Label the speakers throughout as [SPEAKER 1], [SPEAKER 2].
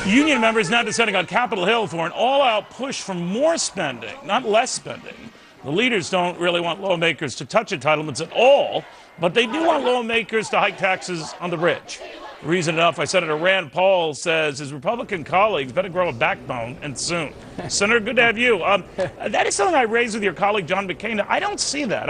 [SPEAKER 1] Union members now descending on Capitol Hill for an all-out push for more spending, not less spending. The leaders don't really want lawmakers to touch entitlements at all, but they do want lawmakers to hike taxes on the rich. Reason enough why Senator Rand Paul says his Republican colleagues better grow a backbone, and soon. Senator, good to have you. That is something I raised with your colleague John McCain. I don't see that.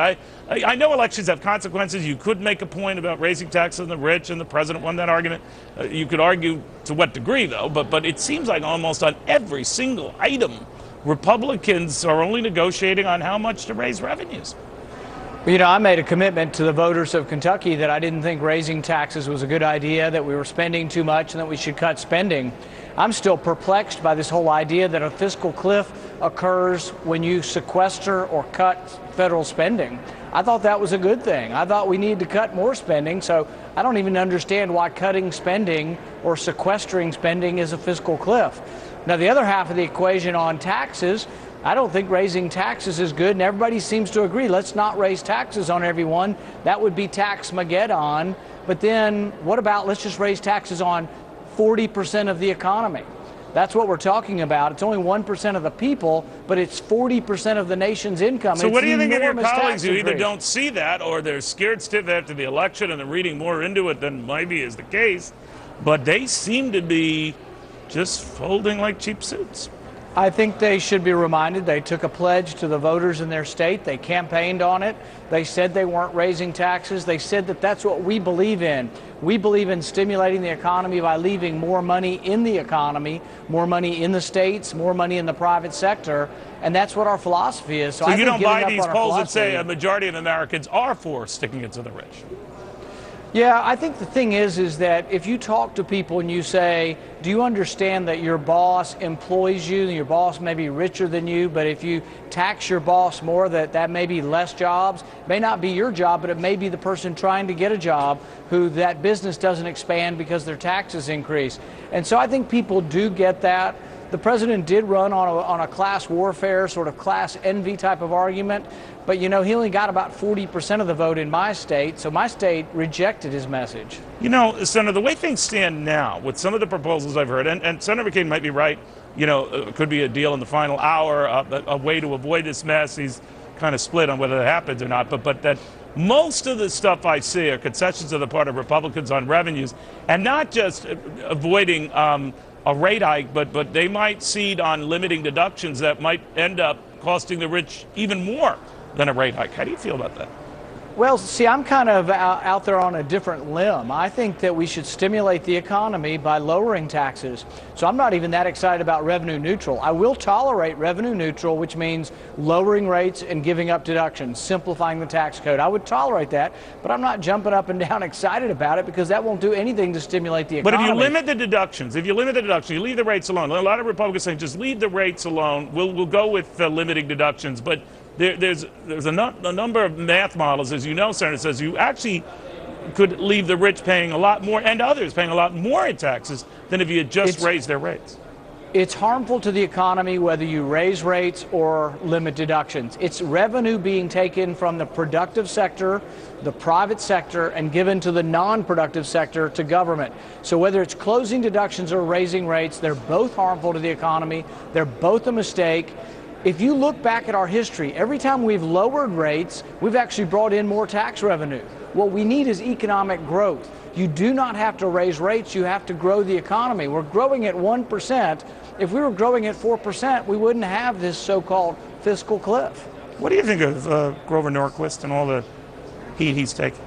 [SPEAKER 1] I know elections have consequences. You could make a point about raising taxes on the rich, and the president won that argument. You could argue to what degree, though, but it seems like almost on every single item, Republicans are only negotiating on how much to raise revenues.
[SPEAKER 2] You know, I made a commitment to the voters of Kentucky that I didn't think raising taxes was a good idea, that we were spending too much, and that we should cut spending. I'm still perplexed by this whole idea that a fiscal cliff occurs when you sequester or cut federal spending. I thought that was a good thing. I thought we needed to cut more spending, so I don't even understand why cutting spending or sequestering spending is a fiscal cliff. Now, the other half of the equation on taxes, I don't think raising taxes is good, and everybody seems to agree. Let's not raise taxes on everyone. That would be tax-mageddon. But then what about let's just raise taxes on 40% of the economy? That's what we're talking about. It's only 1% of the people, but it's 40% of the nation's income.
[SPEAKER 1] So what do you think of your colleagues who either don't see that or they're scared stiff after the election and they're reading more into it than maybe is the case, but they seem to be just folding like cheap suits?
[SPEAKER 2] I think they should be reminded they took a pledge to the voters in their state. They campaigned on it. They said they weren't raising taxes. They said that that's what we believe in. We believe in stimulating the economy by leaving more money in the economy, more money in the states, more money in the private sector, and that's what our philosophy is.
[SPEAKER 1] So you don't buy these polls that say a majority of Americans are for sticking it to the rich?
[SPEAKER 2] Yeah, I think the thing is that if you talk to people and you say, do you understand that your boss employs you and your boss may be richer than you, but if you tax your boss more, that may be less jobs. It may not be your job, but it may be the person trying to get a job who that business doesn't expand because their taxes increase. And so I think people do get that. The president did run on a class warfare, sort of class envy type of argument, but you know, he only got about 40% of the vote in my state, so my state rejected his message.
[SPEAKER 1] You know, Senator, the way things stand now, with some of the proposals I've heard, and Senator McCain might be right, you know, it could be a deal in the final hour, a way to avoid this mess. He's kind of split on whether that happens or not, but that most of the stuff I see are concessions on the part of Republicans on revenues, and not just avoiding a rate hike, but they might cede on limiting deductions that might end up costing the rich even more than a rate hike. How do you feel about that?
[SPEAKER 2] Well, see, I'm kind of out there on a different limb. I think that we should stimulate the economy by lowering taxes. So I'm not even that excited about revenue neutral. I will tolerate revenue neutral, which means lowering rates and giving up deductions, simplifying the tax code. I would tolerate that, but I'm not jumping up and down excited about it because that won't do anything to stimulate the economy.
[SPEAKER 1] But if you limit the deductions, you leave the rates alone. A lot of Republicans saying just leave the rates alone. We'll go with limiting deductions, but there's a number of math models, as you know, Senator, says you actually could leave the rich paying a lot more and others paying a lot more in taxes than if you had just raised their rates.
[SPEAKER 2] It's harmful to the economy whether you raise rates or limit deductions. It's revenue being taken from the productive sector, the private sector, and given to the non-productive sector, to government. So whether it's closing deductions or raising rates, they're both harmful to the economy. They're both a mistake. If you look back at our history, every time we've lowered rates, we've actually brought in more tax revenue. What we need is economic growth. You do not have to raise rates, you have to grow the economy. We're growing at 1%. If we were growing at 4%, we wouldn't have this so-called fiscal cliff.
[SPEAKER 1] What do you think of Grover Norquist and all the heat he's taken?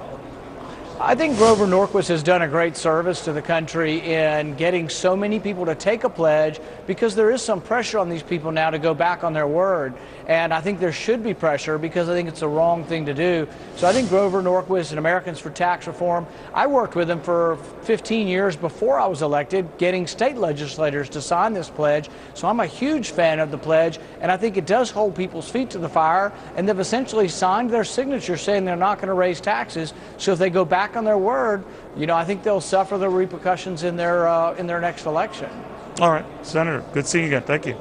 [SPEAKER 2] I think Grover Norquist has done a great service to the country in getting so many people to take a pledge, because there is some pressure on these people now to go back on their word. And I think there should be pressure because I think it's the wrong thing to do. So I think Grover Norquist and Americans for Tax Reform, I worked with him for 15 years before I was elected, getting state legislators to sign this pledge. So I'm a huge fan of the pledge, and I think it does hold people's feet to the fire, and they've essentially signed their signature saying they're not going to raise taxes. So if they go back on their word, you know, I think they'll suffer the repercussions in their next election.
[SPEAKER 1] All right, Senator, good seeing you again. Thank you.